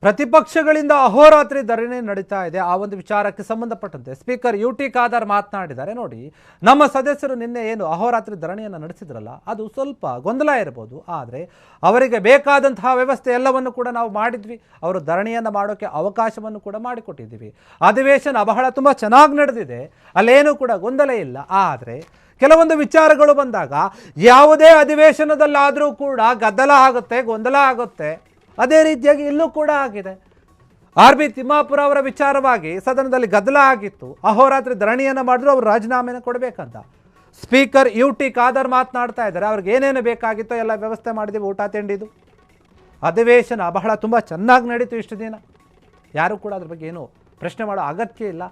ಪ್ರತಿಪಕ್ಷಗಳಿಂದ ಅಹೋರಾತ್ರಿ ಧರಣಿ ನಡೀತಾ ಇದೆ. ಆ ಒಂದು ವಿಚಾರಕ್ಕೆ ಸಂಬಂಧಪಟ್ಟಂತೆ ಸ್ಪೀಕರ್ ಯುಟಿ ಖಾದರ್ ಮಾತನಾಡಿದ್ದಾರೆ. ನೋಡಿ, ನಮ್ಮ ಸದಸ್ಯರು ನಿನ್ನೆ ಏನು ಅಹೋರಾತ್ರಿ ಧರಣಿಯನ್ನು ನಡೆಸಿದ್ರಲ್ಲ, ಅದು ಸ್ವಲ್ಪ ಗೊಂದಲ ಇರಬಹುದು, ಆದರೆ ಅವರಿಗೆ ಬೇಕಾದಂತಹ ವ್ಯವಸ್ಥೆ ಎಲ್ಲವನ್ನು ಕೂಡ ನಾವು ಮಾಡಿದ್ವಿ. ಅವರು ಧರಣಿಯನ್ನು ಮಾಡೋಕ್ಕೆ ಅವಕಾಶವನ್ನು ಕೂಡ ಮಾಡಿಕೊಟ್ಟಿದ್ದೀವಿ. ಅಧಿವೇಶನ ಬಹಳ ತುಂಬ ಚೆನ್ನಾಗಿ ನಡೆದಿದೆ, ಅಲ್ಲೇನೂ ಕೂಡ ಗೊಂದಲ ಇಲ್ಲ. ಆದರೆ ಕೆಲವೊಂದು ವಿಚಾರಗಳು ಬಂದಾಗ ಯಾವುದೇ ಅಧಿವೇಶನದಲ್ಲಾದರೂ ಕೂಡ ಗದ್ದಲ ಆಗುತ್ತೆ, ಗೊಂದಲ ಆಗುತ್ತೆ. ಅದೇ ರೀತಿಯಾಗಿ ಇಲ್ಲೂ ಕೂಡ ಆಗಿದೆ. ಆರ್.ಬಿ. ತಿಮ್ಮಾಪುರ ಅವರ ವಿಚಾರವಾಗಿ ಸದನದಲ್ಲಿ ಗದ್ದಲ ಆಗಿತ್ತು. ಅಹೋರಾತ್ರಿ ಧರಣಿಯನ್ನು ಮಾಡಿದ್ರು, ಅವರು ರಾಜೀನಾಮೆಯನ್ನು ಕೊಡಬೇಕಂತ. ಸ್ಪೀಕರ್ ಯುಟಿ ಖಾದರ್ ಮಾತನಾಡ್ತಾ ಇದ್ದಾರೆ, ಅವ್ರಿಗೆ ಏನೇನು ಬೇಕಾಗಿತ್ತೋ ಎಲ್ಲ ವ್ಯವಸ್ಥೆ ಮಾಡಿದ್ದೀವಿ, ಊಟ ತಿಂಡಿದು. ಅಧಿವೇಶನ ಬಹಳ ತುಂಬ ಚೆನ್ನಾಗಿ ನಡೀತು ಇಷ್ಟು ದಿನ. ಯಾರು ಕೂಡ ಅದ್ರ ಬಗ್ಗೆ ಏನು ಪ್ರಶ್ನೆ ಮಾಡೋ ಅಗತ್ಯ ಇಲ್ಲ.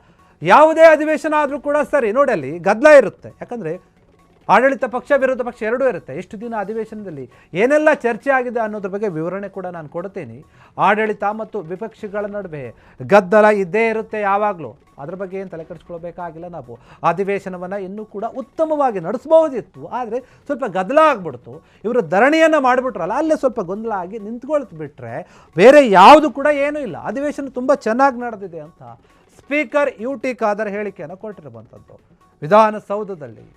ಯಾವುದೇ ಅಧಿವೇಶನ ಆದರೂ ಕೂಡ ಸರಿ, ನೋಡಿ ಅಲ್ಲಿ ಗದ್ದಲ ಇರುತ್ತೆ. ಯಾಕಂದರೆ ಆಡಳಿತ ಪಕ್ಷ ವಿರೋಧ ಪಕ್ಷ ಎರಡೂ ಇರುತ್ತೆ. ಇಷ್ಟು ದಿನ ಅಧಿವೇಶನದಲ್ಲಿ ಏನೆಲ್ಲ ಚರ್ಚೆ ಆಗಿದೆ ಅನ್ನೋದ್ರ ಬಗ್ಗೆ ವಿವರಣೆ ಕೂಡ ನಾನು ಕೊಡ್ತೀನಿ. ಆಡಳಿತ ಮತ್ತು ವಿಪಕ್ಷಗಳ ನಡುವೆ ಗದ್ದಲ ಇದ್ದೇ ಇರುತ್ತೆ ಯಾವಾಗಲೂ. ಅದ್ರ ಬಗ್ಗೆ ಏನು ತಲೆ ಕೆಡಿಸ್ಕೊಳ್ಬೇಕಾಗಿಲ್ಲ. ನಾವು ಅಧಿವೇಶನವನ್ನು ಇನ್ನೂ ಕೂಡ ಉತ್ತಮವಾಗಿ ನಡೆಸ್ಬೋದಿತ್ತು, ಆದರೆ ಸ್ವಲ್ಪ ಗದ್ದಲ ಆಗಿಬಿಡ್ತು. ಇವರು ಧರಣಿಯನ್ನು ಮಾಡಿಬಿಟ್ರಲ್ಲ, ಅಲ್ಲೇ ಸ್ವಲ್ಪ ಗೊಂದಲ ಆಗಿ ನಿಂತ್ಕೊಳ್ಬಿಟ್ರೆ ಬೇರೆ ಯಾವುದು ಕೂಡ ಏನೂ ಇಲ್ಲ. ಅಧಿವೇಶನ ತುಂಬ ಚೆನ್ನಾಗಿ ನಡೆದಿದೆ ಅಂತ ಸ್ಪೀಕರ್ ಯುಟಿ ಖಾದರ್ ಹೇಳಿಕೆಯನ್ನು ಕೊಟ್ಟಿರುವಂಥದ್ದು. ವಿಧಾನಸೌಧದಲ್ಲಿ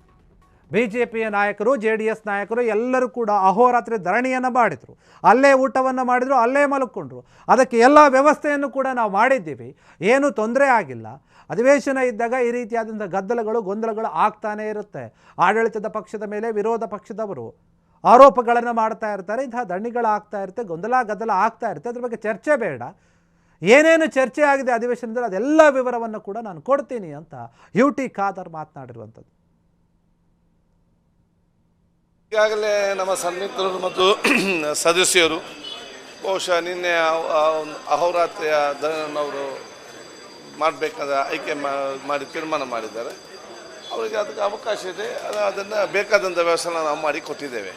ಬಿಜೆಪಿಯ ನಾಯಕರು, JDS ನಾಯಕರು ಎಲ್ಲರೂ ಕೂಡ ಅಹೋರಾತ್ರಿ ಧರಣಿಯನ್ನು ಮಾಡಿದರು. ಅಲ್ಲೇ ಊಟವನ್ನು ಮಾಡಿದರು, ಅಲ್ಲೇ ಮಲ್ಕೊಂಡ್ರು. ಅದಕ್ಕೆ ಎಲ್ಲ ವ್ಯವಸ್ಥೆಯನ್ನು ಕೂಡ ನಾವು ಮಾಡಿದ್ದೀವಿ, ಏನೂ ತೊಂದರೆ ಆಗಿಲ್ಲ. ಅಧಿವೇಶನ ಇದ್ದಾಗ ಈ ರೀತಿಯಾದಂಥ ಗದ್ದಲಗಳು ಗೊಂದಲಗಳು ಆಗ್ತಾನೇ ಇರುತ್ತೆ. ಆಡಳಿತದ ಪಕ್ಷದ ಮೇಲೆ ವಿರೋಧ ಪಕ್ಷದವರು ಆರೋಪಗಳನ್ನು ಮಾಡ್ತಾ ಇರ್ತಾರೆ. ಇಂತಹ ಧರಣಿಗಳಾಗ್ತಾ ಇರುತ್ತೆ, ಗದ್ದಲ ಆಗ್ತಾ ಇರುತ್ತೆ. ಅದ್ರ ಬಗ್ಗೆ ಚರ್ಚೆ ಬೇಡ. ಏನೇನು ಚರ್ಚೆ ಆಗಿದೆ ಅಧಿವೇಶನದಲ್ಲಿ ಅದೆಲ್ಲ ವಿವರವನ್ನು ಕೂಡ ನಾನು ಕೊಡ್ತೀನಿ ಅಂತ ಯುಟಿ ಖಾದರ್ ಮಾತನಾಡಿರುವಂಥದ್ದು. ಈಗಾಗಲೇ ನಮ್ಮ ಸನ್ಮಿತ್ರರು ಮತ್ತು ಸದಸ್ಯರು ಬಹುಶಃ ನಿನ್ನೆ ಅಹೋರಾತ್ರಿಯ ಧರಣಿಯನ್ನು ಮಾಡಬೇಕಂತ ಆಯ್ಕೆ ಮಾಡಿ ತೀರ್ಮಾನ ಮಾಡಿದ್ದಾರೆ. ಅವರಿಗೆ ಅದಕ್ಕೆ ಅವಕಾಶ ಇದೆ, ಅದನ್ನು ಬೇಕಾದಂಥ ವ್ಯವಸ್ಥೆ ನಾವು ಮಾಡಿ ಕೊಟ್ಟಿದ್ದೇವೆ.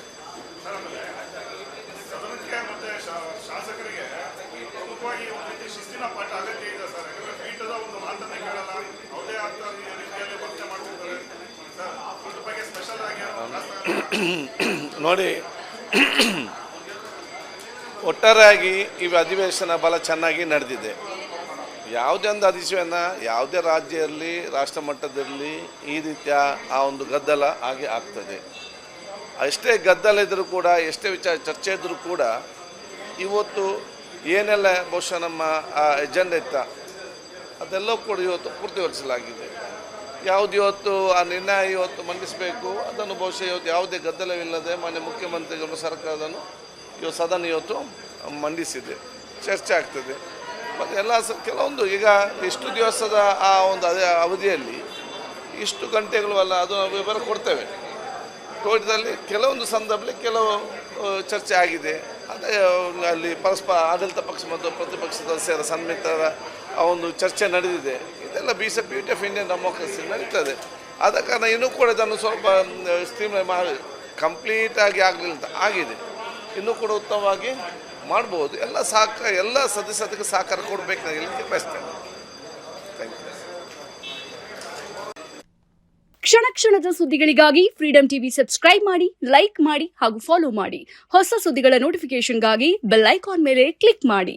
ನೋಡಿ, ಒಟ್ಟಾರೆಯಾಗಿ ಈ ಅಧಿವೇಶನ ಬಹಳ ಚೆನ್ನಾಗಿ ನಡೆದಿದೆ. ಯಾವುದೇ ಒಂದು ಅಧಿವೇಶನ ಯಾವುದೇ ರಾಜ್ಯ ಇರಲಿ, ರಾಷ್ಟ್ರ ಮಟ್ಟದಲ್ಲಿ ಈ ರೀತಿಯ ಆ ಒಂದು ಗದ್ದಲ ಹಾಗೆ ಆಗ್ತದೆ. ಎಷ್ಟೇ ಗದ್ದಲ ಇದ್ದರೂ ಕೂಡ, ಎಷ್ಟೇ ವಿಚಾರ ಚರ್ಚೆ ಇದ್ದರೂ ಕೂಡ ಇವತ್ತು ಏನೆಲ್ಲ ಬಹುಶಃ ನಮ್ಮ ಎಜೆಂಡಾ ಇತ್ತ ಅದೆಲ್ಲವೂ ಕೂಡ ಇವತ್ತು ಪೂರ್ತಿಗೊಳಿಸಲಾಗಿದೆ. ಯಾವುದು ಇವತ್ತು ಆ ನಿರ್ಣಯ ಇವತ್ತು ಮಂಡಿಸಬೇಕು ಅದನ್ನು ಬಹುಶಃ ಇವತ್ತು ಯಾವುದೇ ಗದ್ದಲವಿಲ್ಲದೆ ಮಾನ್ಯ ಮುಖ್ಯಮಂತ್ರಿಗಳು ಸರ್ಕಾರದನ್ನು ಇವತ್ತು ಸದನ ಇವತ್ತು ಮಂಡಿಸಿದೆ, ಚರ್ಚೆ ಆಗ್ತದೆ. ಮತ್ತು ಎಲ್ಲ ಕೆಲವೊಂದು ಈಗ ಇಷ್ಟು ದಿವಸದ ಆ ಒಂದು ಅವಧಿಯಲ್ಲಿ ಇಷ್ಟು ಗಂಟೆಗಳು ಅಲ್ಲ, ಅದು ನಾವು ವಿವರ ಕೊಡ್ತೇವೆ. ಕೋರ್ಟ್ದಲ್ಲಿ ಕೆಲವೊಂದು ಸಂದರ್ಭದಲ್ಲಿ ಕೆಲವು ಚರ್ಚೆ ಆಗಿದೆ. ಅದೇ ಅಲ್ಲಿ ಪರಸ್ಪರ ಆಡಳಿತ ಪಕ್ಷ ಮತ್ತು ಪ್ರತಿಪಕ್ಷ ಸದಸ್ಯರ ಸನ್ಮಿತ್ರರ ಆ ಒಂದು ಚರ್ಚೆ ನಡೆದಿದೆ. ಇದೆಲ್ಲ BJP ಆಫ್ ಇಂಡಿಯನ್ ಡೆಮೋಕ್ರಸಿ ನಡೀತದೆ. ಆದ ಕಾರಣ ಇನ್ನೂ ಕೂಡ ಇದನ್ನು ಸ್ವಲ್ಪ ಸ್ಟ್ರೀಮ್ಲೈನ್ ಮಾಡಿ ಕಂಪ್ಲೀಟಾಗಿ ಆಗಲಿಲ್ಲ ಅಂತ ಆಗಿದೆ. ಇನ್ನೂ ಕೂಡ ಉತ್ತಮವಾಗಿ ಮಾಡ್ಬೋದು. ಎಲ್ಲ ಸದಸ್ಯರಿಗೆ ಸಹಕಾರ ಕೊಡಬೇಕು ನಾನು ಹೇಳಲಿಕ್ಕೆ ಬಯಸ್ತೇನೆ. Thank you. ಕ್ಷಣ ಕ್ಷಣದ ಸುದ್ದಿಗಳಿಗಾಗಿ ಫ್ರೀಡಂ ಟಿವಿ ಸಬ್ಸ್ಕ್ರೈಬ್ ಮಾಡಿ, ಲೈಕ್ ಮಾಡಿ ಹಾಗೂ ಫಾಲೋ ಮಾಡಿ. ಹೊಸ ಸುದ್ದಿಗಳ ನೋಟಿಫಿಕೇಶನ್ಗಾಗಿ ಬೆಲ್ ಐಕಾನ್ ಮೇಲೆ ಕ್ಲಿಕ್ ಮಾಡಿ.